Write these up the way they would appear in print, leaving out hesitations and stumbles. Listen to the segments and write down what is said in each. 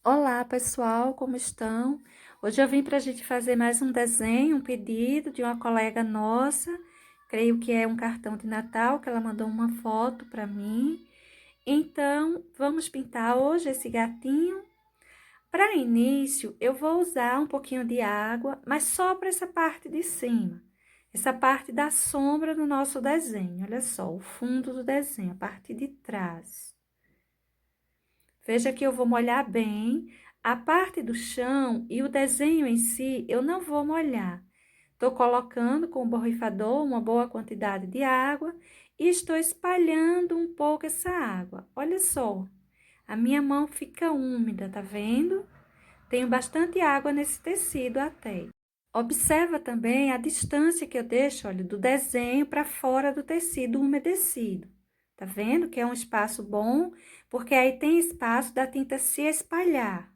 Olá, pessoal, como estão? Hoje eu vim para a gente fazer mais um desenho, um pedido de uma colega nossa. Creio que é um cartão de Natal que ela mandou uma foto para mim. Então, vamos pintar hoje esse gatinho. Para início, eu vou usar um pouquinho de água, mas só para essa parte de cima. Essa parte da sombra do nosso desenho. Olha só, o fundo do desenho, a parte de trás. Veja que eu vou molhar bem. A parte do chão e o desenho em si, eu não vou molhar. Estou colocando com o borrifador uma boa quantidade de água e estou espalhando um pouco essa água. Olha só, a minha mão fica úmida, tá vendo? Tenho bastante água nesse tecido até. Observa também a distância que eu deixo, olha, do desenho para fora do tecido umedecido. Tá vendo que é um espaço bom, porque aí tem espaço da tinta se espalhar.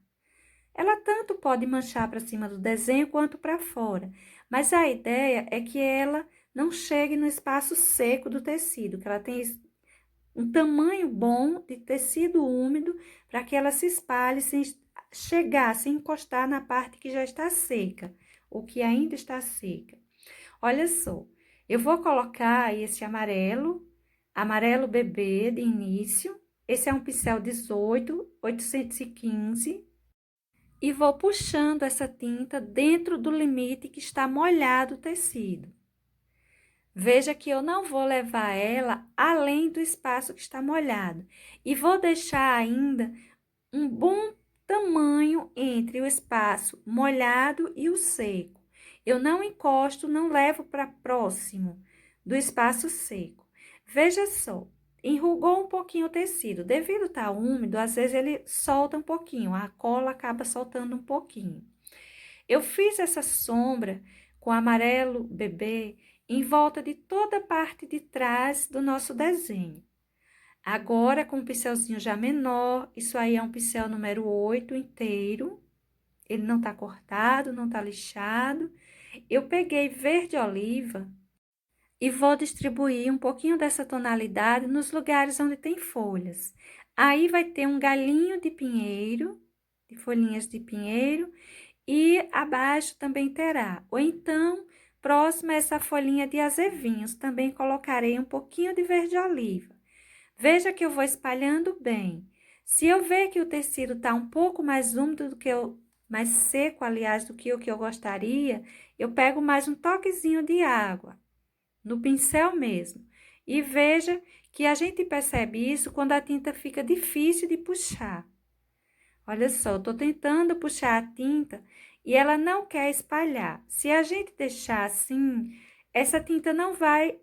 Ela tanto pode manchar para cima do desenho quanto para fora, mas a ideia é que ela não chegue no espaço seco do tecido, que ela tenha um tamanho bom de tecido úmido para que ela se espalhe sem chegar, sem encostar na parte que já está seca, ou que ainda está seca. Olha só, eu vou colocar esse amarelo, amarelo bebê de início. Esse é um pincel 18, 815. E vou puxando essa tinta dentro do limite que está molhado o tecido. Veja que eu não vou levar ela além do espaço que está molhado. E vou deixar ainda um bom tamanho entre o espaço molhado e o seco. Eu não encosto, não levo para próximo do espaço seco. Veja só, enrugou um pouquinho o tecido. Devido estar úmido, às vezes ele solta um pouquinho, a cola acaba soltando um pouquinho. Eu fiz essa sombra com amarelo bebê em volta de toda a parte de trás do nosso desenho. Agora, com um pincelzinho já menor, isso aí é um pincel número 8 inteiro. Ele não tá cortado, não tá lixado. Eu peguei verde oliva e vou distribuir um pouquinho dessa tonalidade nos lugares onde tem folhas. Aí vai ter um galinho de pinheiro, de folhinhas de pinheiro, e abaixo também terá. Ou então, próximo a essa folhinha de azevinhos, também colocarei um pouquinho de verde oliva. Veja que eu vou espalhando bem. Se eu ver que o tecido está um pouco mais úmido do que mais seco, aliás, do que o que eu gostaria, eu pego mais um toquezinho de água, no pincel mesmo. E veja que a gente percebe isso quando a tinta fica difícil de puxar. Olha só, eu tô tentando puxar a tinta e ela não quer espalhar. Se a gente deixar assim, essa tinta não vai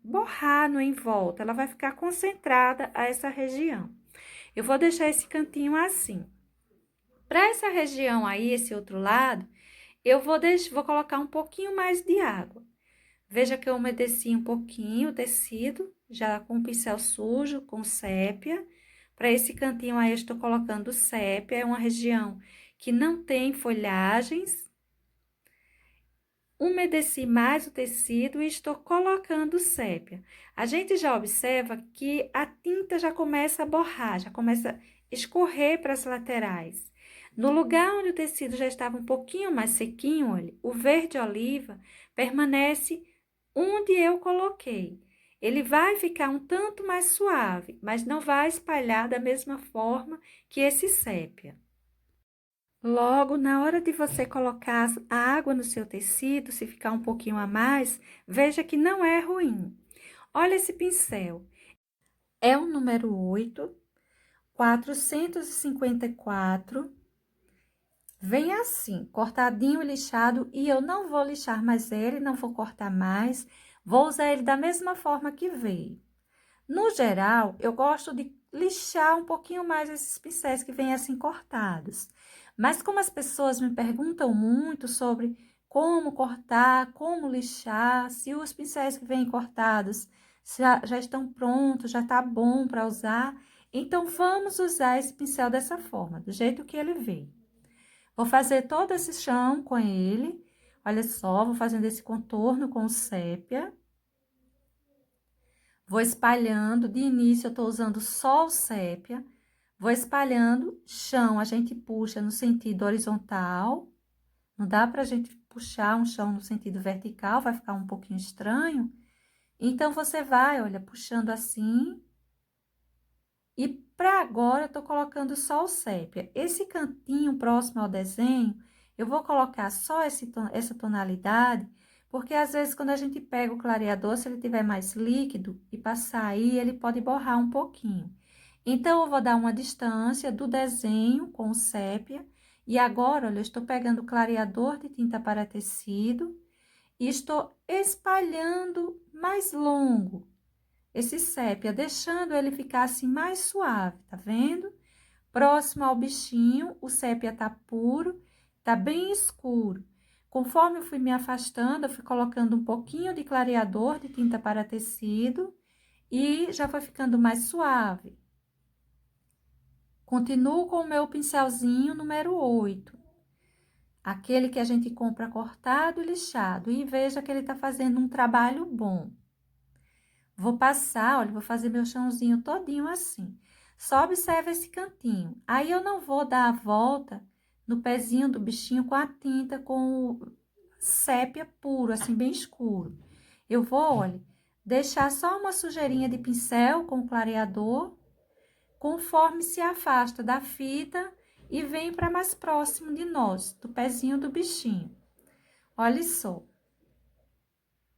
borrar no em volta, ela vai ficar concentrada a essa região. Eu vou deixar esse cantinho assim. Para essa região aí, esse outro lado, eu vou colocar um pouquinho mais de água. Veja que eu umedeci um pouquinho o tecido, já com o pincel sujo, com sépia. Para esse cantinho aí, eu estou colocando sépia, é uma região que não tem folhagens. Umedeci mais o tecido e estou colocando sépia. A gente já observa que a tinta já começa a borrar, já começa a escorrer para as laterais. No lugar onde o tecido já estava um pouquinho mais sequinho, olha, o verde oliva permanece onde eu coloquei. Ele vai ficar um tanto mais suave, mas não vai espalhar da mesma forma que esse sépia. Logo, na hora de você colocar a água no seu tecido, se ficar um pouquinho a mais, veja que não é ruim. Olha esse pincel. É o número 8, 454. Vem assim, cortadinho e lixado, e eu não vou lixar mais ele, não vou cortar mais. Vou usar ele da mesma forma que veio. No geral, eu gosto de lixar um pouquinho mais esses pincéis que vêm assim cortados. Mas como as pessoas me perguntam muito sobre como cortar, como lixar, se os pincéis que vêm cortados já estão prontos, já tá bom para usar, então vamos usar esse pincel dessa forma, do jeito que ele veio. Vou fazer todo esse chão com ele. Olha só, vou fazendo esse contorno com sépia. Vou espalhando, de início eu tô usando só o sépia, Vou espalhando, chão a gente puxa no sentido horizontal, não dá pra gente puxar um chão no sentido vertical, vai ficar um pouquinho estranho. Então, você vai, olha, puxando assim. E para agora, eu tô colocando só o sépia. Esse cantinho próximo ao desenho, eu vou colocar só essa tonalidade, porque às vezes quando a gente pega o clareador, se ele tiver mais líquido e passar aí, ele pode borrar um pouquinho. Então, eu vou dar uma distância do desenho com o sépia. E agora, olha, eu estou pegando o clareador de tinta para tecido e estou espalhando mais longo esse sépia, deixando ele ficar assim mais suave, tá vendo? Próximo ao bichinho, o sépia tá puro, tá bem escuro. Conforme eu fui me afastando, eu fui colocando um pouquinho de clareador de tinta para tecido e já foi ficando mais suave. Continuo com o meu pincelzinho número 8, aquele que a gente compra cortado e lixado, e veja que ele tá fazendo um trabalho bom. Vou passar, olha, vou fazer meu chãozinho todinho assim. Só observa esse cantinho. Aí, eu não vou dar a volta no pezinho do bichinho com a tinta, com o sépia puro, assim, bem escuro. Eu vou, olha, deixar só uma sujeirinha de pincel com o clareador, conforme se afasta da fita e vem para mais próximo de nós, do pezinho do bichinho. Olha só,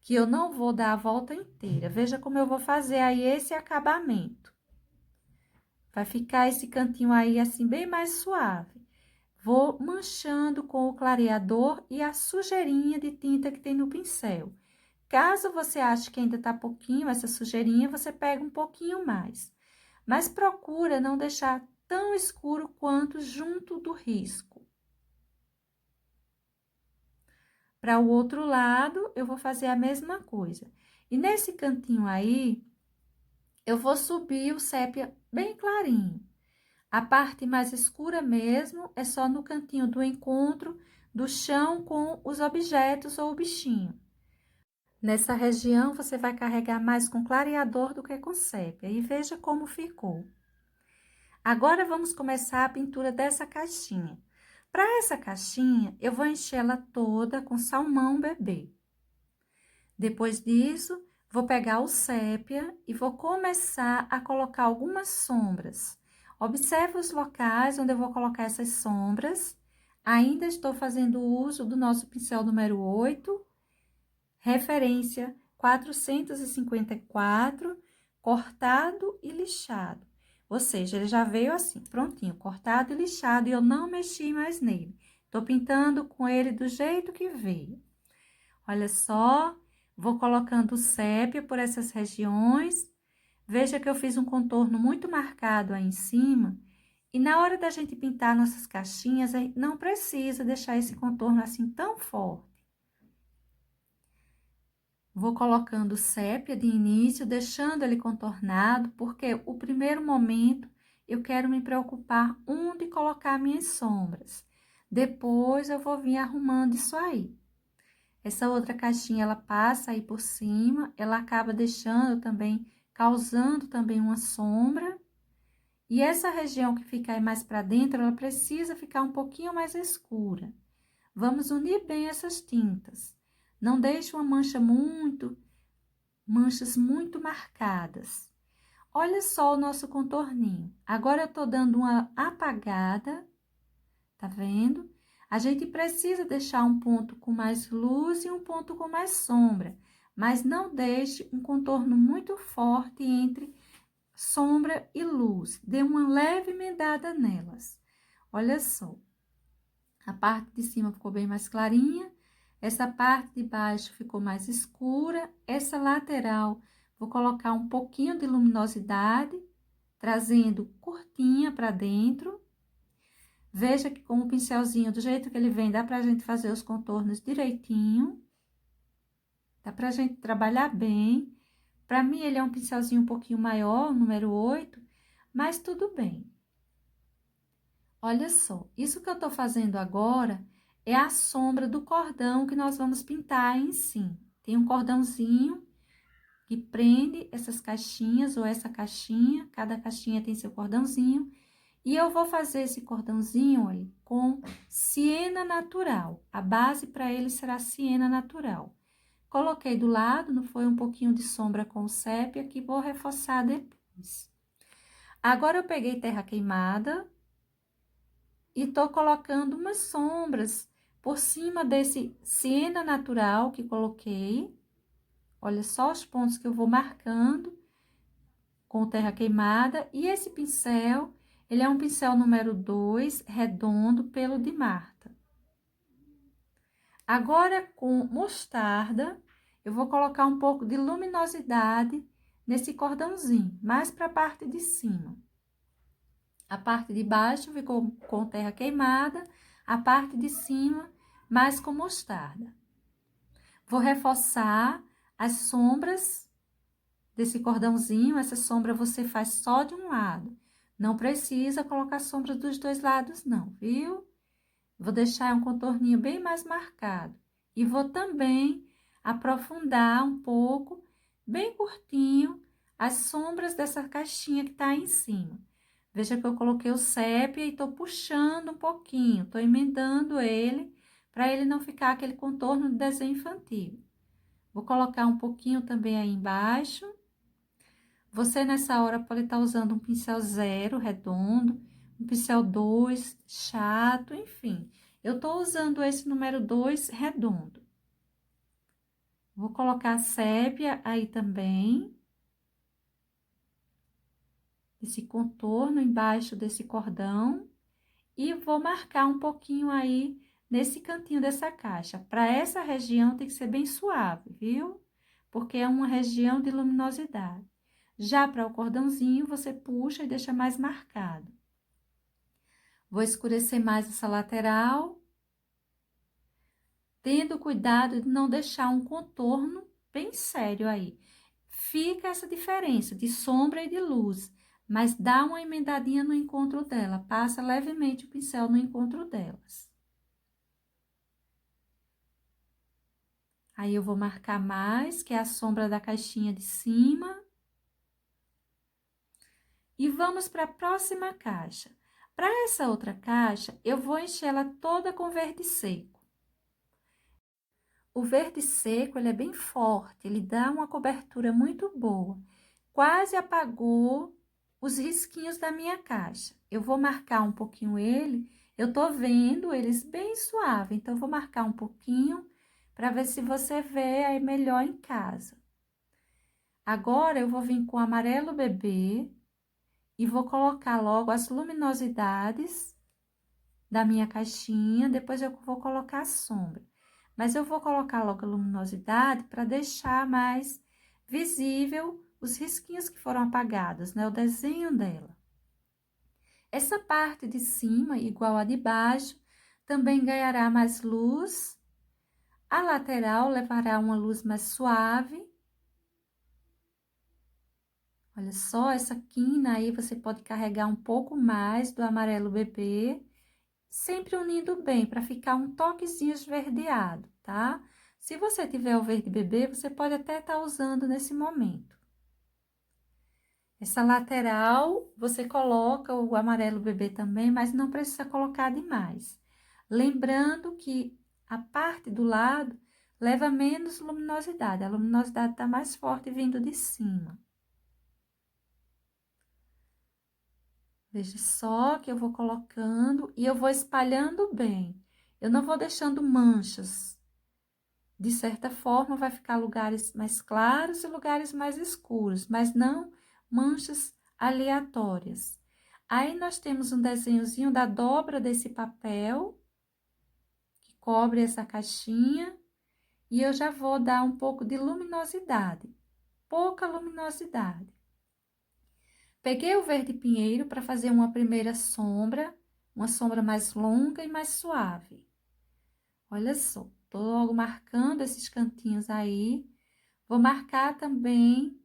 que eu não vou dar a volta inteira. Veja como eu vou fazer aí esse acabamento. Vai ficar esse cantinho aí assim bem mais suave. Vou manchando com o clareador e a sujeirinha de tinta que tem no pincel. Caso você ache que ainda tá pouquinho essa sujeirinha, você pega um pouquinho mais. Mas procura não deixar tão escuro quanto junto do risco. Para o outro lado, eu vou fazer a mesma coisa. E nesse cantinho aí, eu vou subir o sépia bem clarinho. A parte mais escura mesmo é só no cantinho do encontro do chão com os objetos ou o bichinho. Nessa região, você vai carregar mais com clareador do que com sépia. E veja como ficou. Agora, vamos começar a pintura dessa caixinha. Para essa caixinha, eu vou enchê-la toda com salmão bebê. Depois disso, vou pegar o sépia e vou começar a colocar algumas sombras. Observe os locais onde eu vou colocar essas sombras. Ainda estou fazendo uso do nosso pincel número 8, referência 454, cortado e lixado. Ou seja, ele já veio assim, prontinho, cortado e lixado, e eu não mexi mais nele. Tô pintando com ele do jeito que veio. Olha só, vou colocando o sépia por essas regiões. Veja que eu fiz um contorno muito marcado aí em cima. E na hora da gente pintar nossas caixinhas, não precisa deixar esse contorno assim tão forte. Vou colocando sépia de início, deixando ele contornado, porque o primeiro momento eu quero me preocupar onde colocar minhas sombras. Depois eu vou vir arrumando isso aí. Essa outra caixinha, ela passa aí por cima, ela acaba deixando também, causando também uma sombra. E essa região que fica aí mais para dentro, ela precisa ficar um pouquinho mais escura. Vamos unir bem essas tintas. Não deixe uma manchas muito marcadas. Olha só o nosso contorninho. Agora, eu tô dando uma apagada, tá vendo? A gente precisa deixar um ponto com mais luz e um ponto com mais sombra, mas não deixe um contorno muito forte entre sombra e luz. Dê uma leve emendada nelas. Olha só, a parte de cima ficou bem mais clarinha, essa parte de baixo ficou mais escura, essa lateral vou colocar um pouquinho de luminosidade, trazendo curtinha para dentro. Veja que com o pincelzinho, do jeito que ele vem, dá pra gente fazer os contornos direitinho. Dá pra gente trabalhar bem. Pra mim, ele é um pincelzinho um pouquinho maior, número 8, mas tudo bem. Olha só, isso que eu tô fazendo agora é a sombra do cordão que nós vamos pintar aí em cima. Tem um cordãozinho que prende essas caixinhas ou essa caixinha, cada caixinha tem seu cordãozinho. E eu vou fazer esse cordãozinho, olha, com siena natural. A base para ele será siena natural. Coloquei do lado, não foi um pouquinho de sombra com sépia, que vou reforçar depois. Agora, eu peguei terra queimada e tô colocando umas sombras por cima desse siena natural que coloquei. Olha só os pontos que eu vou marcando com terra queimada. E esse pincel, ele é um pincel número 2, redondo, pelo de Marta. Agora, com mostarda, eu vou colocar um pouco de luminosidade nesse cordãozinho, mais para a parte de cima. A parte de baixo ficou com terra queimada, a parte de cima mais com mostarda. Vou reforçar as sombras desse cordãozinho. Essa sombra você faz só de um lado. Não precisa colocar sombra dos dois lados, não, viu? Vou deixar um contorninho bem mais marcado. E vou também aprofundar um pouco, bem curtinho, as sombras dessa caixinha que tá aí em cima. Veja que eu coloquei o sépia e tô puxando um pouquinho, tô emendando ele, para ele não ficar aquele contorno de desenho infantil. Vou colocar um pouquinho também aí embaixo. Você, nessa hora, pode estar usando um pincel 0, redondo, um pincel 2, chato, enfim. Eu tô usando esse número 2, redondo. Vou colocar sépia aí também. Esse contorno embaixo desse cordão. E vou marcar um pouquinho aí nesse cantinho dessa caixa. Para essa região tem que ser bem suave, viu? Porque é uma região de luminosidade. Já para o cordãozinho, você puxa e deixa mais marcado. Vou escurecer mais essa lateral, tendo cuidado de não deixar um contorno bem sério aí. Fica essa diferença de sombra e de luz, mas dá uma emendadinha no encontro dela, passa levemente o pincel no encontro delas. Aí, eu vou marcar mais, que é a sombra da caixinha de cima. E vamos para a próxima caixa. Para essa outra caixa, eu vou encher ela toda com verde seco. O verde seco, ele é bem forte, ele dá uma cobertura muito boa. Quase apagou os risquinhos da minha caixa. Eu vou marcar um pouquinho ele, eu tô vendo eles bem suave, então eu vou marcar um pouquinho para ver se você vê aí melhor em casa. Agora, eu vou vir com amarelo bebê e vou colocar logo as luminosidades da minha caixinha, depois eu vou colocar a sombra. Mas eu vou colocar logo a luminosidade para deixar mais visível os risquinhos que foram apagados, né? O desenho dela. Essa parte de cima, igual a de baixo, também ganhará mais luz. A lateral levará uma luz mais suave. Olha só, essa quina aí você pode carregar um pouco mais do amarelo bebê, sempre unindo bem, para ficar um toquezinho esverdeado, tá? Se você tiver o verde bebê, você pode até estar usando nesse momento. Essa lateral, você coloca o amarelo bebê também, mas não precisa colocar demais. Lembrando que a parte do lado leva menos luminosidade, a luminosidade está mais forte vindo de cima. Veja só que eu vou colocando e eu vou espalhando bem. Eu não vou deixando manchas. De certa forma, vai ficar lugares mais claros e lugares mais escuros, mas não manchas aleatórias. Aí, nós temos um desenhozinho da dobra desse papel, que cobre essa caixinha, e eu já vou dar um pouco de luminosidade, pouca luminosidade. Peguei o verde pinheiro para fazer uma primeira sombra, uma sombra mais longa e mais suave. Olha só, tô logo marcando esses cantinhos aí. Vou marcar também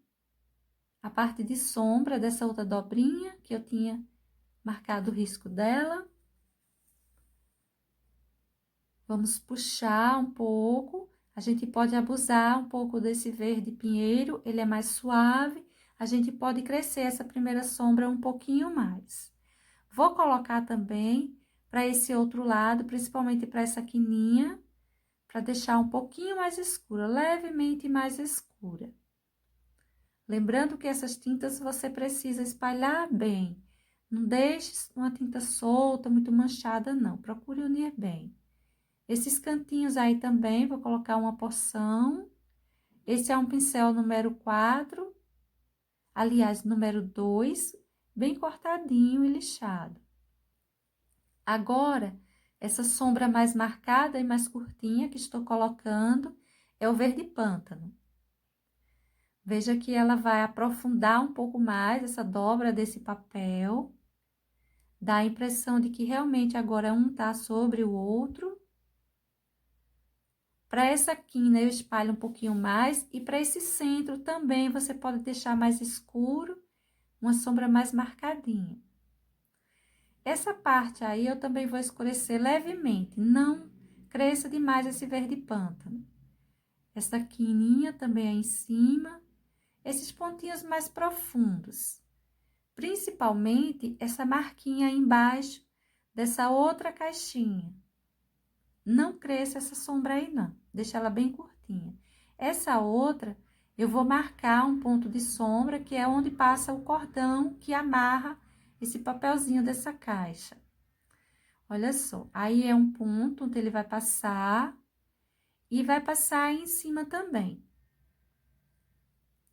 a parte de sombra dessa outra dobrinha, que eu tinha marcado o risco dela. Vamos puxar um pouco. A gente pode abusar um pouco desse verde pinheiro, ele é mais suave. A gente pode crescer essa primeira sombra um pouquinho mais. Vou colocar também para esse outro lado, principalmente para essa quininha, para deixar um pouquinho mais escura, levemente mais escura. Lembrando que essas tintas você precisa espalhar bem. Não deixe uma tinta solta, muito manchada, não. Procure unir bem. Esses cantinhos aí também, vou colocar uma porção. Esse é um pincel número 4, aliás, número 2, bem cortadinho e lixado. Agora, essa sombra mais marcada e mais curtinha que estou colocando é o verde pântano. Veja que ela vai aprofundar um pouco mais essa dobra desse papel. Dá a impressão de que realmente agora um tá sobre o outro. Para essa quina eu espalho um pouquinho mais e para esse centro também você pode deixar mais escuro, uma sombra mais marcadinha. Essa parte aí eu também vou escurecer levemente, não cresça demais esse verde pântano. Essa quininha também aí em cima, esses pontinhos mais profundos. Principalmente essa marquinha aí embaixo dessa outra caixinha. Não cresça essa sombra aí não, deixa ela bem curtinha. Essa outra, eu vou marcar um ponto de sombra, que é onde passa o cordão que amarra esse papelzinho dessa caixa. Olha só, aí é um ponto onde ele vai passar e vai passar aí em cima também.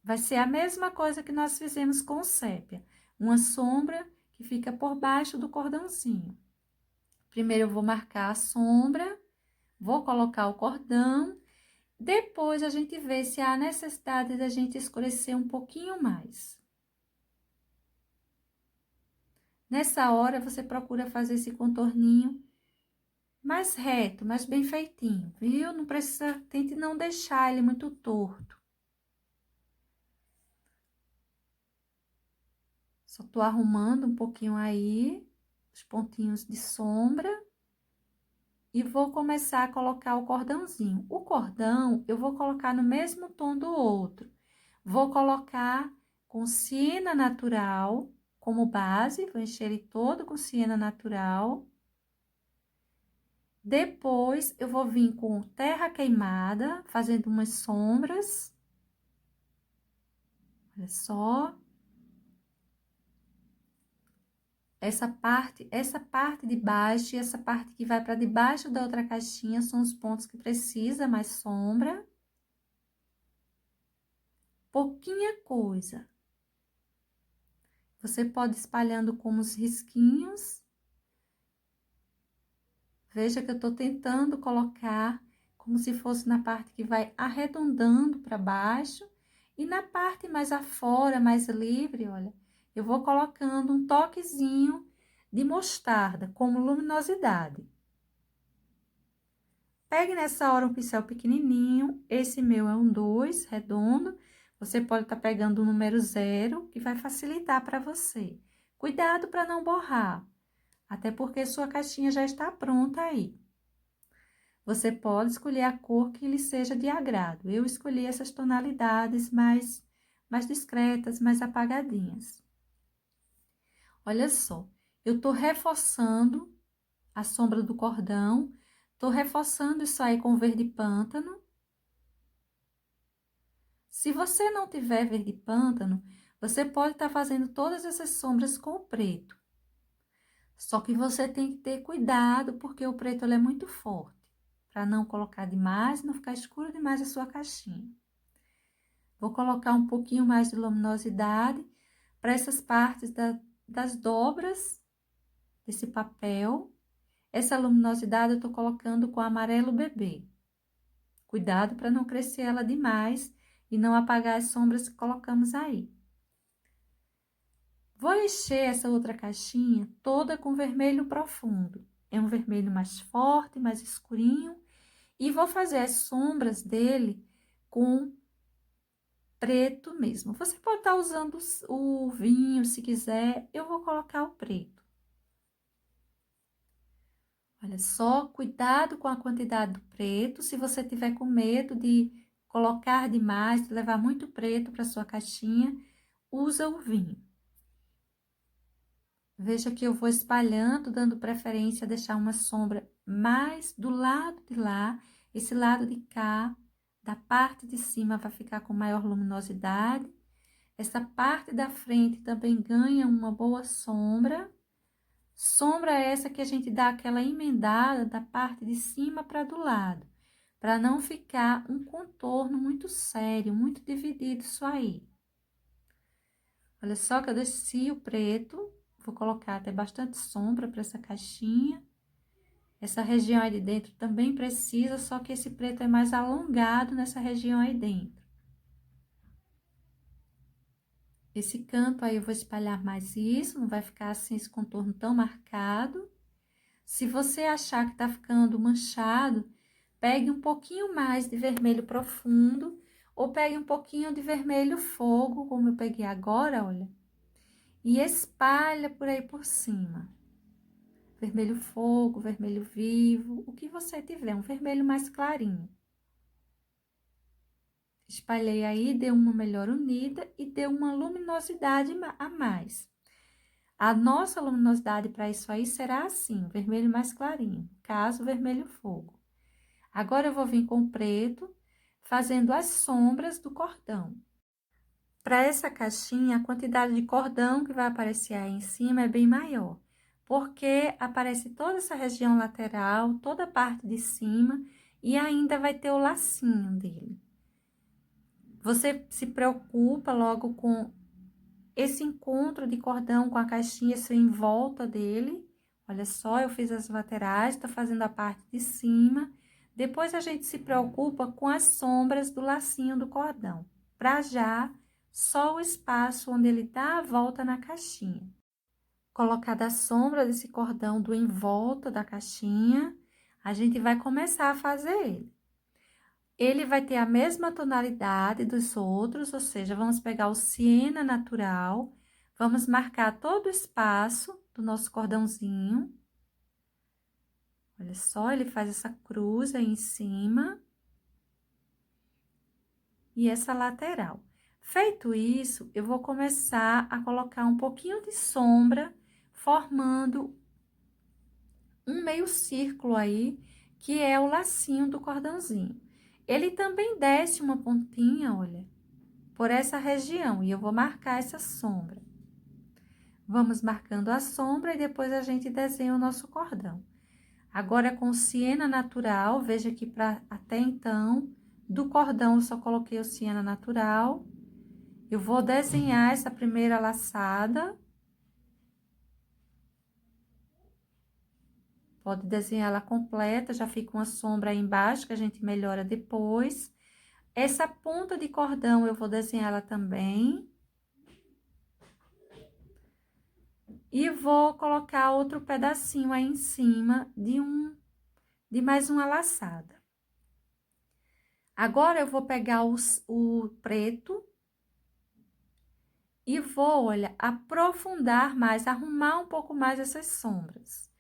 Vai ser a mesma coisa que nós fizemos com o sépia, uma sombra que fica por baixo do cordãozinho. Primeiro eu vou marcar a sombra, vou colocar o cordão, depois a gente vê se há necessidade da gente escurecer um pouquinho mais. Nessa hora, você procura fazer esse contorninho mais reto, mais bem feitinho, viu? Não precisa, tente não deixar ele muito torto. Só tô arrumando um pouquinho aí, os pontinhos de sombra. E vou começar a colocar o cordãozinho. O cordão, eu vou colocar no mesmo tom do outro. Vou colocar com siena natural como base, vou encher ele todo com siena natural. Depois, eu vou vir com terra queimada, fazendo umas sombras. Olha só. Essa parte de baixo e essa parte que vai para debaixo da outra caixinha são os pontos que precisa mais sombra. Pouquinha coisa. Você pode ir espalhando como os risquinhos. Veja que eu tô tentando colocar como se fosse na parte que vai arredondando para baixo. E na parte mais afora, mais livre, olha, eu vou colocando um toquezinho de mostarda como luminosidade. Pegue nessa hora um pincel pequenininho, esse meu é um 2, redondo. Você pode estar pegando o número 0, que vai facilitar para você. Cuidado para não borrar, até porque sua caixinha já está pronta aí. Você pode escolher a cor que lhe seja de agrado. Eu escolhi essas tonalidades mais discretas, mais apagadinhas. Olha só, eu tô reforçando a sombra do cordão, tô reforçando isso aí com verde pântano. Se você não tiver verde pântano, você pode estar fazendo todas essas sombras com o preto. Só que você tem que ter cuidado, porque o preto ele é muito forte, para não colocar demais, não ficar escuro demais a sua caixinha. Vou colocar um pouquinho mais de luminosidade para essas partes das dobras desse papel. Essa luminosidade eu tô colocando com amarelo bebê. Cuidado para não crescer ela demais e não apagar as sombras que colocamos aí. Vou encher essa outra caixinha toda com vermelho profundo. É um vermelho mais forte, mais escurinho. E vou fazer as sombras dele com preto mesmo. Você pode estar usando o vinho, se quiser. Eu vou colocar o preto. Olha só, cuidado com a quantidade do preto. Se você tiver com medo de colocar demais, de levar muito preto para sua caixinha, usa o vinho. Veja que eu vou espalhando, dando preferência a deixar uma sombra mais do lado de lá. Esse lado de cá, da parte de cima, vai ficar com maior luminosidade. Essa parte da frente também ganha uma boa sombra. Sombra essa que a gente dá aquela emendada da parte de cima para do lado, para não ficar um contorno muito sério, muito dividido isso aí. Olha só que eu desci o preto, vou colocar até bastante sombra para essa caixinha. Essa região aí de dentro também precisa, só que esse preto é mais alongado nessa região aí dentro. Esse canto aí eu vou espalhar mais isso, não vai ficar assim esse contorno tão marcado. Se você achar que tá ficando manchado, pegue um pouquinho mais de vermelho profundo ou pegue um pouquinho de vermelho fogo, como eu peguei agora, olha, e espalha por aí por cima. Vermelho fogo, vermelho vivo, o que você tiver, um vermelho mais clarinho. Espalhei aí, deu uma melhor unida e deu uma luminosidade a mais. A nossa luminosidade para isso aí será assim, vermelho mais clarinho, caso vermelho fogo. Agora, eu vou vir com o preto, fazendo as sombras do cordão. Para essa caixinha, a quantidade de cordão que vai aparecer aí em cima é bem maior, porque aparece toda essa região lateral, toda a parte de cima, e ainda vai ter o lacinho dele. Você se preocupa logo com esse encontro de cordão com a caixinha, essa em volta dele. Olha só, eu fiz as laterais, tô fazendo a parte de cima. Depois a gente se preocupa com as sombras do lacinho do cordão. Para já, só o espaço onde ele dá a volta na caixinha. Colocada a sombra desse cordão do em volta da caixinha, a gente vai começar a fazer ele. Ele vai ter a mesma tonalidade dos outros, ou seja, vamos pegar o siena natural, vamos marcar todo o espaço do nosso cordãozinho. Olha só, ele faz essa cruz aí em cima. E essa lateral. Feito isso, eu vou começar a colocar um pouquinho de sombra, formando um meio círculo aí, que é o lacinho do cordãozinho. Ele também desce uma pontinha, olha, por essa região, e eu vou marcar essa sombra. Vamos marcando a sombra e depois a gente desenha o nosso cordão. Agora, com siena natural, veja que até então, do cordão eu só coloquei o siena natural. Eu vou desenhar essa primeira laçada. Pode desenhar ela completa, já fica uma sombra aí embaixo, que a gente melhora depois. Essa ponta de cordão eu vou desenhar ela também. E vou colocar outro pedacinho aí em cima de mais uma laçada. Agora, eu vou pegar o preto e vou, olha, aprofundar mais, arrumar um pouco mais essas sombras.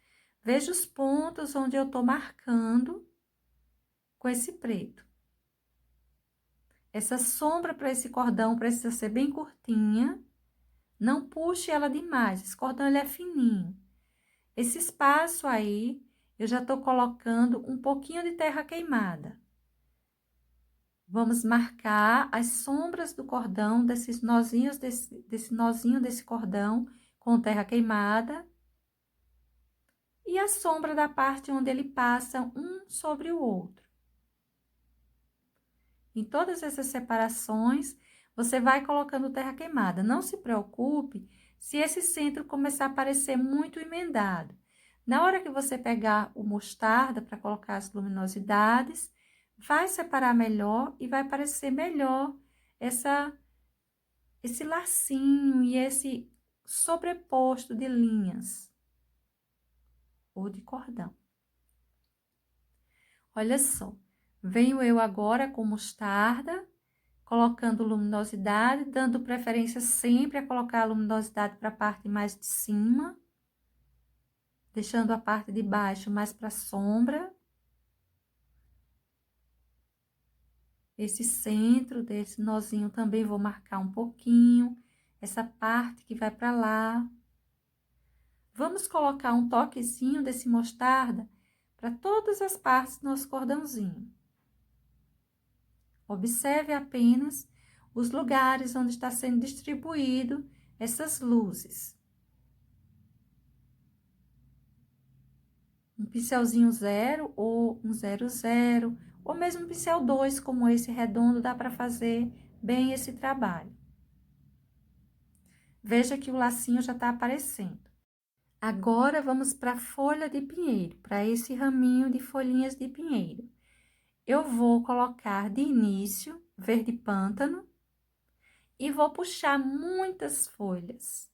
Veja os pontos onde eu tô marcando com esse preto. Essa sombra para esse cordão precisa ser bem curtinha, não puxe ela demais, esse cordão ele é fininho. Esse espaço aí, eu já tô colocando um pouquinho de terra queimada. Vamos marcar as sombras do cordão, desses nozinhos, desse nozinho desse cordão com terra queimada. E a sombra da parte onde ele passa um sobre o outro. Em todas essas separações, você vai colocando terra queimada. Não se preocupe se esse centro começar a parecer muito emendado. Na hora que você pegar o mostarda para colocar as luminosidades, vai separar melhor e vai parecer melhor esse lacinho e esse sobreposto de linhas ou de cordão. Olha só, venho eu agora com mostarda, colocando luminosidade, dando preferência sempre a colocar a luminosidade para a parte mais de cima, deixando a parte de baixo mais para a sombra. Esse centro desse nozinho também vou marcar um pouquinho, essa parte que vai para lá. Vamos colocar um toquezinho desse mostarda para todas as partes do nosso cordãozinho. Observe apenas os lugares onde está sendo distribuído essas luzes. Um pincelzinho 0 ou um 00, ou mesmo um pincel 2, como esse redondo, dá para fazer bem esse trabalho. Veja que o lacinho já está aparecendo. Agora, vamos para a folha de pinheiro, para esse raminho de folhinhas de pinheiro. Eu vou colocar de início verde pântano e vou puxar muitas folhas.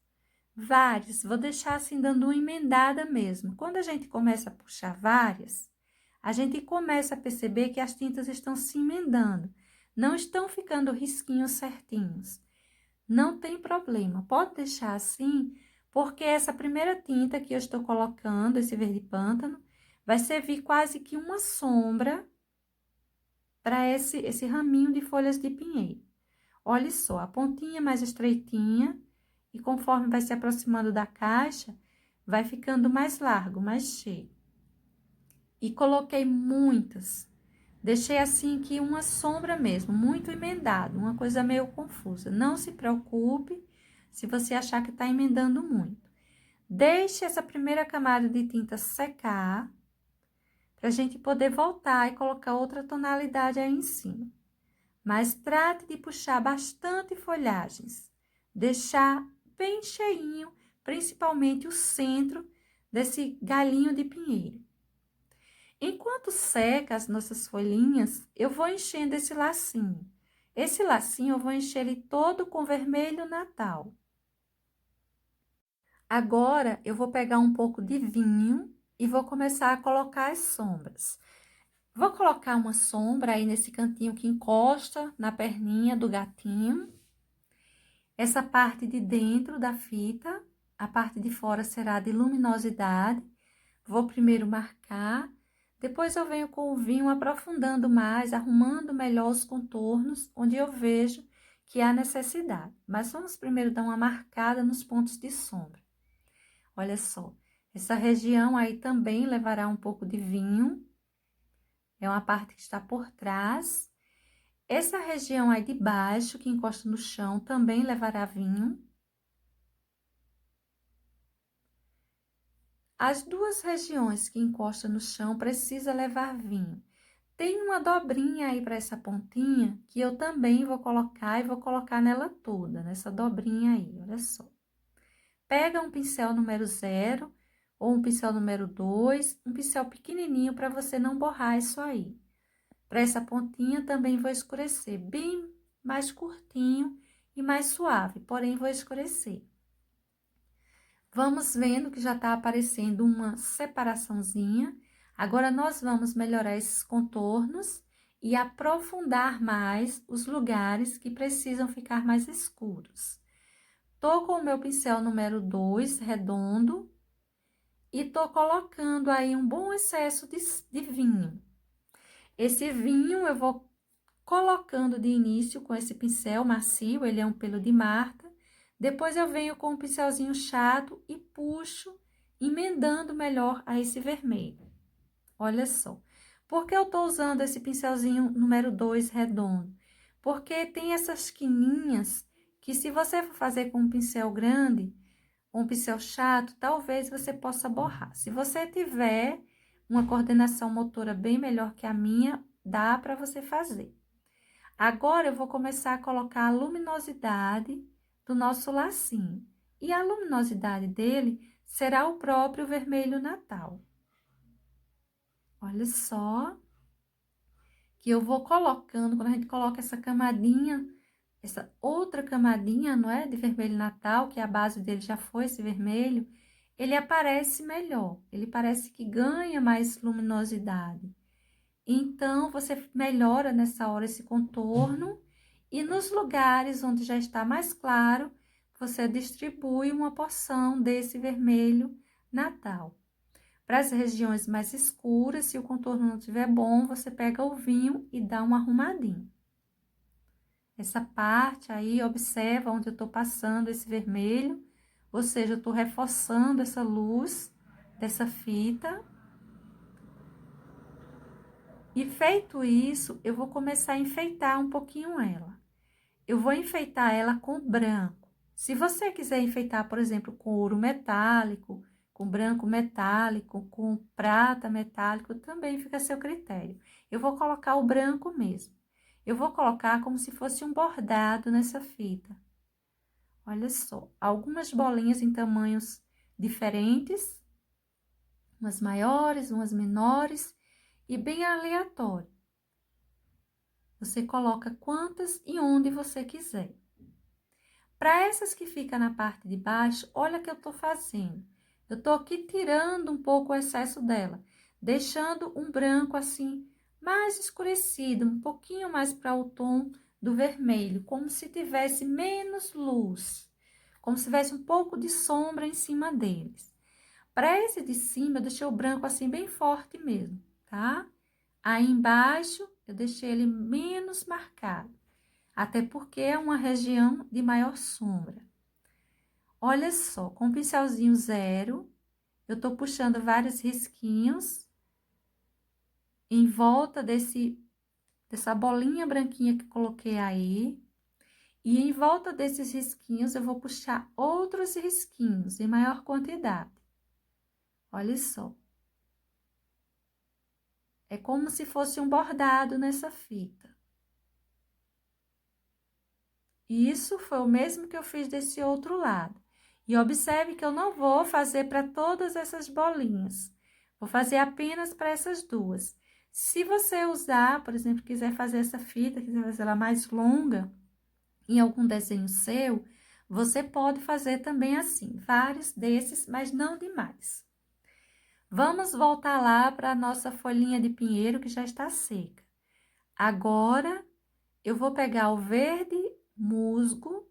Várias, vou deixar assim dando uma emendada mesmo. Quando a gente começa a puxar várias, a gente começa a perceber que as tintas estão se emendando, não estão ficando risquinhos certinhos. Não tem problema, pode deixar assim, porque essa primeira tinta que eu estou colocando, esse verde pântano, vai servir quase que uma sombra para esse raminho de folhas de pinheiro. Olha só, a pontinha mais estreitinha, e conforme vai se aproximando da caixa, vai ficando mais largo, mais cheio. E coloquei muitas. Deixei assim que uma sombra mesmo, muito emendado, uma coisa meio confusa. Não se preocupe se você achar que está emendando muito. Deixe essa primeira camada de tinta secar, para a gente poder voltar e colocar outra tonalidade aí em cima. Mas trate de puxar bastante folhagens, deixar bem cheinho, principalmente o centro desse galinho de pinheiro. Enquanto seca as nossas folhinhas, eu vou enchendo esse lacinho. Esse lacinho eu vou encher ele todo com vermelho natal. Agora, eu vou pegar um pouco de vinho e vou começar a colocar as sombras. Vou colocar uma sombra aí nesse cantinho que encosta na perninha do gatinho. Essa parte de dentro da fita, a parte de fora será de luminosidade. Vou primeiro marcar, depois eu venho com o vinho aprofundando mais, arrumando melhor os contornos, onde eu vejo que há necessidade. Mas vamos primeiro dar uma marcada nos pontos de sombra. Olha só, essa região aí também levará um pouco de vinho. É uma parte que está por trás. Essa região aí de baixo, que encosta no chão, também levará vinho. As duas regiões que encostam no chão precisa levar vinho. Tem uma dobrinha aí para essa pontinha, que eu também vou colocar e vou colocar nela toda, nessa dobrinha aí, olha só. Pega um pincel número 0 ou um pincel número 2, um pincel pequenininho para você não borrar isso aí. Para essa pontinha também vou escurecer, bem mais curtinho e mais suave, porém vou escurecer. Vamos vendo que já tá aparecendo uma separaçãozinha. Agora, nós vamos melhorar esses contornos e aprofundar mais os lugares que precisam ficar mais escuros. Tô com o meu pincel número 2, redondo, e tô colocando aí um bom excesso de vinho. Esse vinho eu vou colocando de início com esse pincel macio, ele é um pelo de Marta. Depois eu venho com um pincelzinho chato e puxo, emendando melhor a esse vermelho. Olha só. Por que eu tô usando esse pincelzinho número 2 redondo? Porque tem essas quininhas que, se você for fazer com um pincel grande, um pincel chato, talvez você possa borrar. Se você tiver uma coordenação motora bem melhor que a minha, dá para você fazer. Agora, eu vou começar a colocar a luminosidade do nosso lacinho. E a luminosidade dele será o próprio vermelho natal. Olha só que eu vou colocando, quando a gente coloca essa camadinha, essa outra camadinha, não é? De vermelho natal, que a base dele já foi esse vermelho, ele aparece melhor, ele parece que ganha mais luminosidade. Então, você melhora nessa hora esse contorno e nos lugares onde já está mais claro, você distribui uma porção desse vermelho natal. Para as regiões mais escuras, se o contorno não estiver bom, você pega o vinho e dá uma arrumadinha. Essa parte aí, observa onde eu tô passando esse vermelho, Ou seja, eu tô reforçando essa luz dessa fita. E feito isso, eu vou começar a enfeitar um pouquinho ela. Eu vou enfeitar ela com branco. Se você quiser enfeitar, por exemplo, com ouro metálico, com branco metálico, com prata metálico, também fica a seu critério. Eu vou colocar o branco mesmo. Eu vou colocar como se fosse um bordado nessa fita. Olha só, algumas bolinhas em tamanhos diferentes, umas maiores, umas menores e bem aleatório. Você coloca quantas e onde você quiser. Para essas que ficam na parte de baixo, olha o que eu tô fazendo. Eu tô aqui tirando um pouco o excesso dela, deixando um branco assim, mais escurecido, um pouquinho mais para o tom do vermelho, como se tivesse menos luz, como se tivesse um pouco de sombra em cima deles. Para esse de cima, eu deixei o branco assim bem forte mesmo, tá? Aí embaixo, eu deixei ele menos marcado, até porque é uma região de maior sombra. Olha só, com o pincelzinho zero, eu tô puxando vários risquinhos em volta dessa bolinha branquinha que coloquei aí. E em volta desses risquinhos, eu vou puxar outros risquinhos em maior quantidade. Olha só. É como se fosse um bordado nessa fita. E isso foi o mesmo que eu fiz desse outro lado. E observe que eu não vou fazer para todas essas bolinhas. Vou fazer apenas para essas duas. Se você usar, por exemplo, quiser fazer essa fita, quiser fazer ela mais longa, em algum desenho seu, você pode fazer também assim, vários desses, mas não demais. Vamos voltar lá para a nossa folhinha de pinheiro que já está seca. Agora, eu vou pegar o verde musgo,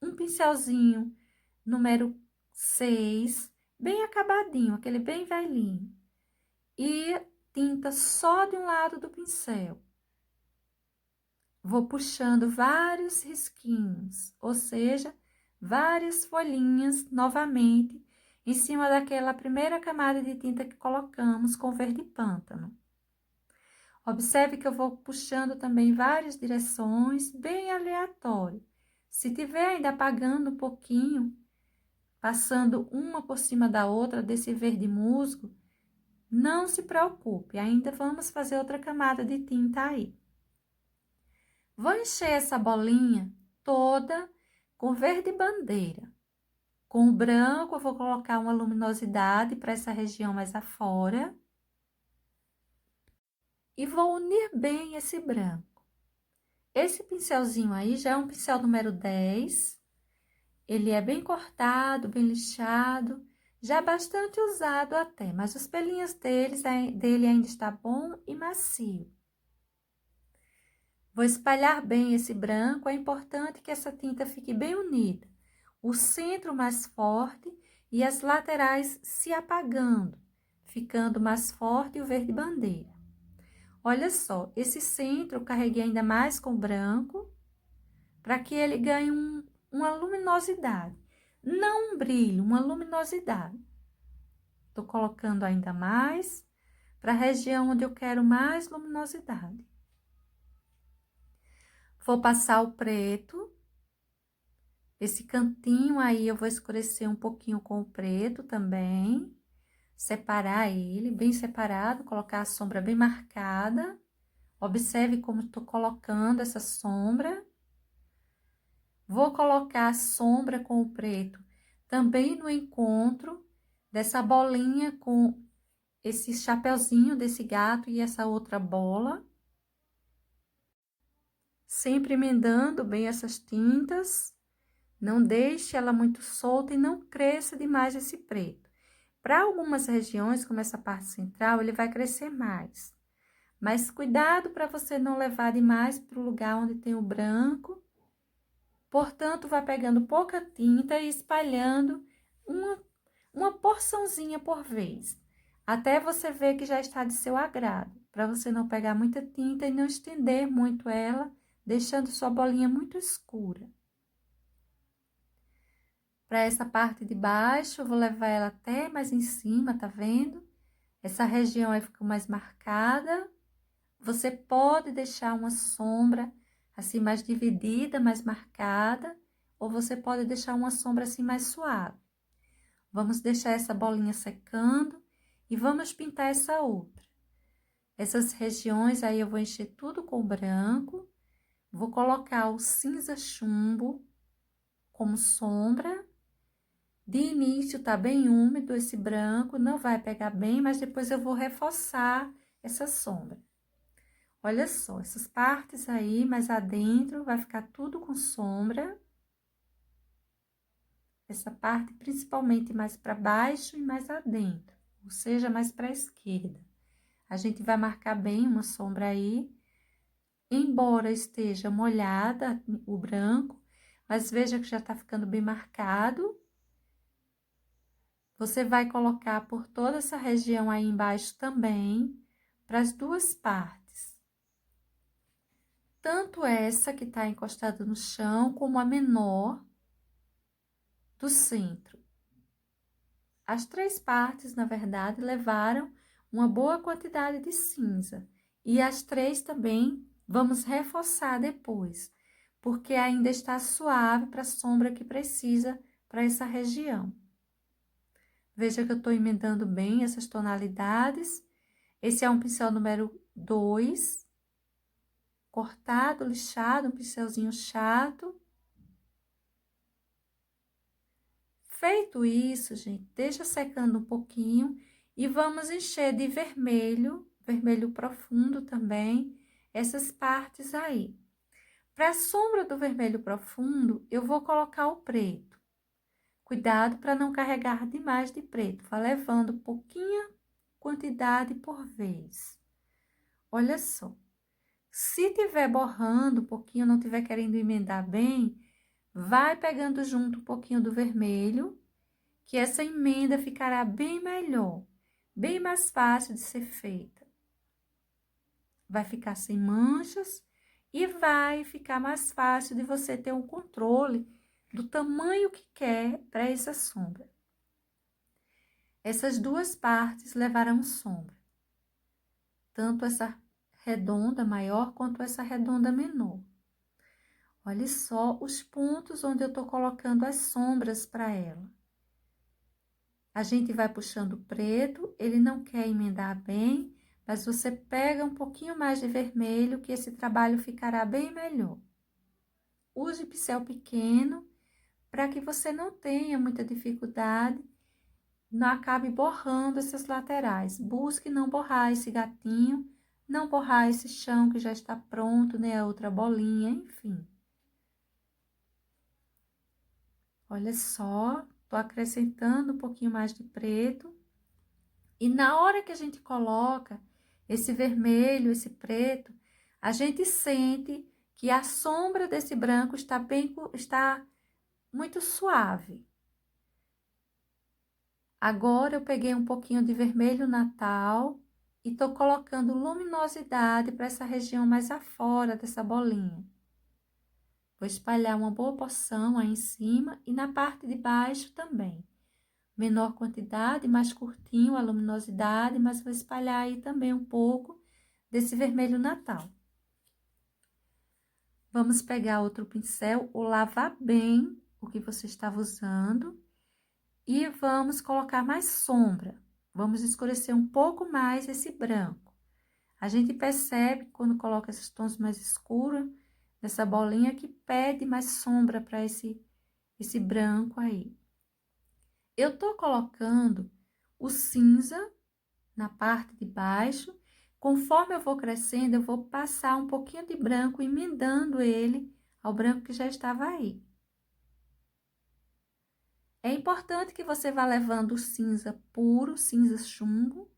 um pincelzinho número 6, bem acabadinho, aquele bem velhinho. E tinta só de um lado do pincel. Vou puxando vários risquinhos, ou seja, várias folhinhas novamente em cima daquela primeira camada de tinta que colocamos com verde pântano. Observe que eu vou puxando também várias direções, bem aleatório. Se tiver ainda apagando um pouquinho, passando uma por cima da outra desse verde musgo, não se preocupe, ainda vamos fazer outra camada de tinta aí. Vou encher essa bolinha toda com verde bandeira. Com o branco, eu vou colocar uma luminosidade para essa região mais afora. E vou unir bem esse branco. Esse pincelzinho aí já é um pincel número 10. Ele é bem cortado, bem lixado, já bastante usado até, mas os pelinhos dele ainda está bom e macio. Vou espalhar bem esse branco, é importante que essa tinta fique bem unida. O centro mais forte e as laterais se apagando, ficando mais forte o verde bandeira. Olha só, esse centro eu carreguei ainda mais com branco, para que ele ganhe uma luminosidade. Não um brilho, uma luminosidade. Tô colocando ainda mais para a região onde eu quero mais luminosidade. Vou passar o preto. Esse cantinho aí eu vou escurecer um pouquinho com o preto também. Separar ele bem separado, colocar a sombra bem marcada. Observe como estou colocando essa sombra. Vou colocar a sombra com o preto também no encontro dessa bolinha com esse chapeuzinho desse gato e essa outra bola. Sempre emendando bem essas tintas. Não deixe ela muito solta e não cresça demais esse preto. Para algumas regiões, como essa parte central, ele vai crescer mais. Mas cuidado para você não levar demais para o lugar onde tem o branco. Portanto, vai pegando pouca tinta e espalhando uma porçãozinha por vez, até você ver que já está de seu agrado, para você não pegar muita tinta e não estender muito ela, deixando sua bolinha muito escura. Para essa parte de baixo, eu vou levar ela até mais em cima, tá vendo? Essa região aí ficou mais marcada. Você pode deixar uma sombra assim mais dividida, mais marcada, ou você pode deixar uma sombra assim mais suave. Vamos deixar essa bolinha secando e vamos pintar essa outra. Essas regiões aí eu vou encher tudo com branco, vou colocar o cinza chumbo como sombra. De início tá bem úmido esse branco, não vai pegar bem, mas depois eu vou reforçar essa sombra. Olha só, essas partes aí mais adentro vai ficar tudo com sombra. Essa parte principalmente mais para baixo e mais adentro, ou seja, mais para a esquerda. A gente vai marcar bem uma sombra aí, embora esteja molhada o branco, mas veja que já tá ficando bem marcado. Você vai colocar por toda essa região aí embaixo também, para as duas partes. Tanto essa que tá encostada no chão, como a menor do centro. As três partes, na verdade, levaram uma boa quantidade de cinza. E as três também vamos reforçar depois, porque ainda está suave para a sombra que precisa para essa região. Veja que eu estou emendando bem essas tonalidades. Esse é um pincel número 2, cortado, lixado, um pincelzinho chato. Feito isso, gente, deixa secando um pouquinho e vamos encher de vermelho, vermelho profundo também, essas partes aí. Para a sombra do vermelho profundo, eu vou colocar o preto. Cuidado para não carregar demais de preto, vá levando pouquinha quantidade por vez. Olha só, se tiver borrando um pouquinho, não tiver querendo emendar bem, vai pegando junto um pouquinho do vermelho, que essa emenda ficará bem melhor, bem mais fácil de ser feita. Vai ficar sem manchas e vai ficar mais fácil de você ter um controle do tamanho que quer para essa sombra. Essas duas partes levarão sombra, tanto essa redonda maior quanto essa redonda menor. Olha só os pontos onde eu tô colocando as sombras para ela. A gente vai puxando o preto, ele não quer emendar bem, mas você pega um pouquinho mais de vermelho, que esse trabalho ficará bem melhor. Use pincel pequeno, para que você não tenha muita dificuldade, não acabe borrando essas laterais. Busque não borrar esse gatinho, não borrar esse chão que já está pronto, né, a outra bolinha, enfim. Olha só, tô acrescentando um pouquinho mais de preto. E na hora que a gente coloca esse vermelho, esse preto, a gente sente que a sombra desse branco está muito suave. Agora eu peguei um pouquinho de vermelho Natal e tô colocando luminosidade para essa região mais afora dessa bolinha. Vou espalhar uma boa porção aí em cima e na parte de baixo também. Menor quantidade, mais curtinho a luminosidade, mas vou espalhar aí também um pouco desse vermelho Natal. Vamos pegar outro pincel, ou lavar bem o que você estava usando, e vamos colocar mais sombra. Vamos escurecer um pouco mais esse branco. A gente percebe, quando coloca esses tons mais escuros, nessa bolinha, que pede mais sombra para esse branco aí. Eu tô colocando o cinza na parte de baixo. Conforme eu vou crescendo, eu vou passar um pouquinho de branco, emendando ele ao branco que já estava aí. É importante que você vá levando o cinza puro, cinza chumbo,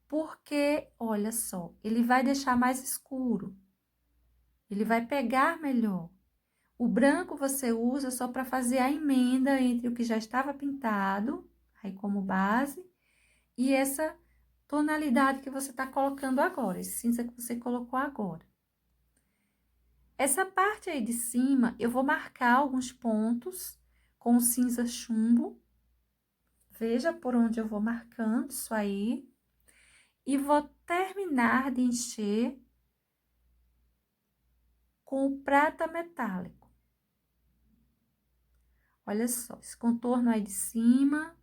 porque, olha só, ele vai deixar mais escuro. Ele vai pegar melhor. O branco você usa só para fazer a emenda entre o que já estava pintado, aí como base, e essa tonalidade que você está colocando agora, esse cinza que você colocou agora. Essa parte aí de cima, eu vou marcar alguns pontos com cinza chumbo. Veja por onde eu vou marcando isso aí. E vou terminar de encher com o prata metálico. Olha só, esse contorno aí de cima.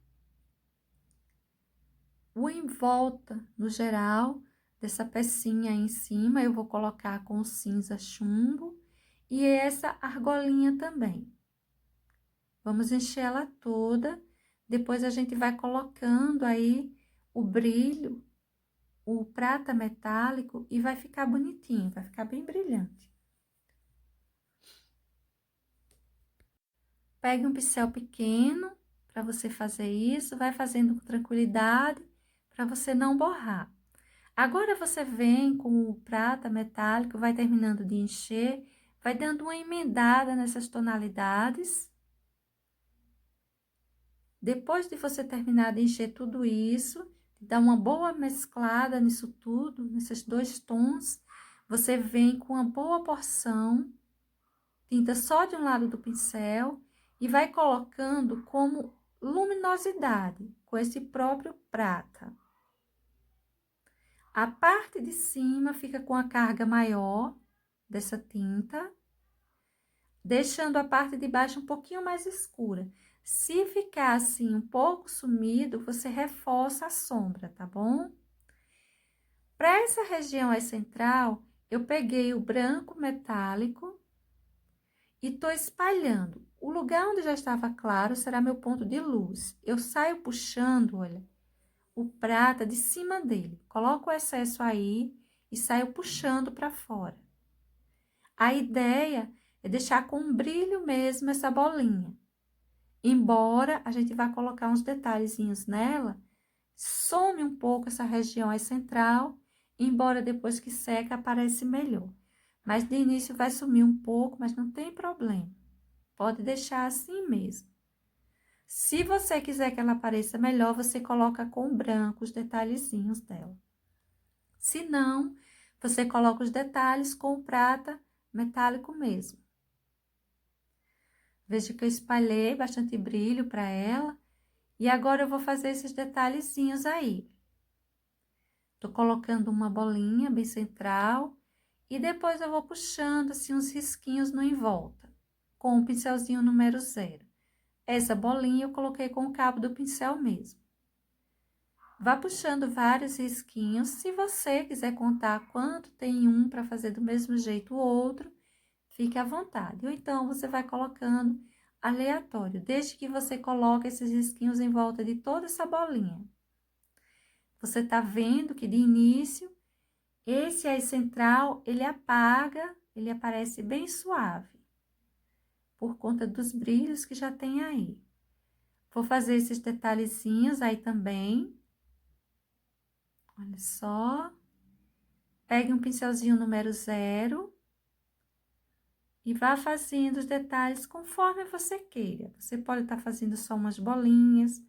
O em volta, no geral, dessa pecinha aí em cima, eu vou colocar com o cinza chumbo. E essa argolinha também. Vamos encher ela toda. Depois a gente vai colocando aí o brilho, o prata metálico, e vai ficar bonitinho, vai ficar bem brilhante. Pegue um pincel pequeno para você fazer isso, vai fazendo com tranquilidade para você não borrar. Agora você vem com o prata metálico, vai terminando de encher, vai dando uma emendada nessas tonalidades. Depois de você terminar de encher tudo isso, dar uma boa mesclada nisso tudo, nesses dois tons, você vem com uma boa porção, tinta só de um lado do pincel e vai colocando como luminosidade com esse próprio prata. A parte de cima fica com a carga maior dessa tinta, deixando a parte de baixo um pouquinho mais escura. Se ficar assim um pouco sumido, você reforça a sombra, tá bom? Para essa região aí central, eu peguei o branco metálico e tô espalhando. O lugar onde já estava claro será meu ponto de luz. Eu saio puxando, olha, o prata de cima dele. Coloco o excesso aí e saio puxando para fora. A ideia é deixar com um brilho mesmo essa bolinha. Embora a gente vá colocar uns detalhezinhos nela, some um pouco essa região aí central, embora depois que seca aparece melhor. Mas de início vai sumir um pouco, mas não tem problema. Pode deixar assim mesmo. Se você quiser que ela apareça melhor, você coloca com branco os detalhezinhos dela. Se não, você coloca os detalhes com o prata metálico mesmo. Veja que eu espalhei bastante brilho para ela. E agora eu vou fazer esses detalhezinhos aí. Tô colocando uma bolinha bem central. E depois eu vou puxando assim uns risquinhos no em volta. Com o pincelzinho número 0. Essa bolinha eu coloquei com o cabo do pincel mesmo. Vá puxando vários risquinhos. Se você quiser contar quanto tem um para fazer do mesmo jeito o outro, fique à vontade. Ou então, você vai colocando aleatório, desde que você coloque esses risquinhos em volta de toda essa bolinha. Você tá vendo que de início, esse aí central, ele apaga, ele aparece bem suave, por conta dos brilhos que já tem aí. Vou fazer esses detalhezinhos aí também. Olha só. Pegue um pincelzinho número 0 e vá fazendo os detalhes conforme você queira. Você pode estar fazendo só umas bolinhas,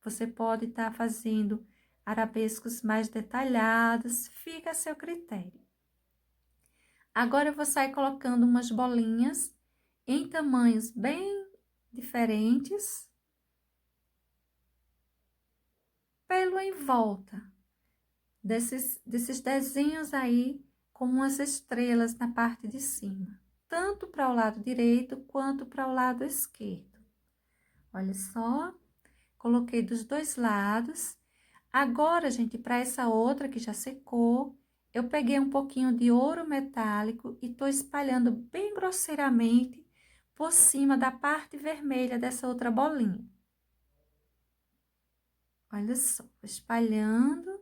você pode estar fazendo arabescos mais detalhados, fica a seu critério. Agora, eu vou sair colocando umas bolinhas em tamanhos bem diferentes pelo em volta desses desenhos aí, como umas estrelas na parte de cima, tanto para o lado direito quanto para o lado esquerdo. Olha só, coloquei dos dois lados. Agora, gente, para essa outra que já secou, eu peguei um pouquinho de ouro metálico e tô espalhando bem grosseiramente por cima da parte vermelha dessa outra bolinha. Olha só, espalhando.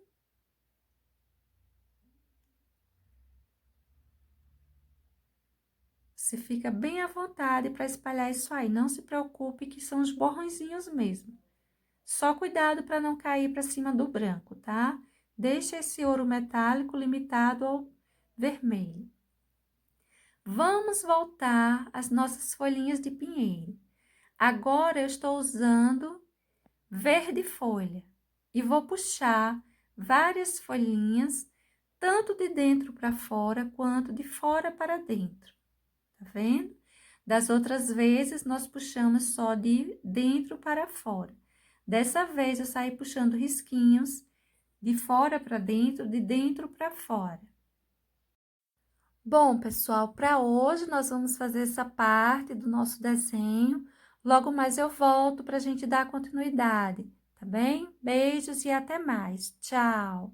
Você fica bem à vontade para espalhar isso aí. Não se preocupe que são os borrõezinhos mesmo. Só cuidado para não cair para cima do branco, tá? Deixa esse ouro metálico limitado ao vermelho. Vamos voltar às nossas folhinhas de pinheiro. Agora, eu estou usando verde folha e vou puxar várias folhinhas, tanto de dentro para fora, quanto de fora para dentro. Tá vendo? Das outras vezes, nós puxamos só de dentro para fora. Dessa vez, eu saí puxando risquinhos de fora para dentro, de dentro para fora. Bom, pessoal, para hoje nós vamos fazer essa parte do nosso desenho. Logo mais eu volto para a gente dar continuidade, tá bem? Beijos e até mais. Tchau!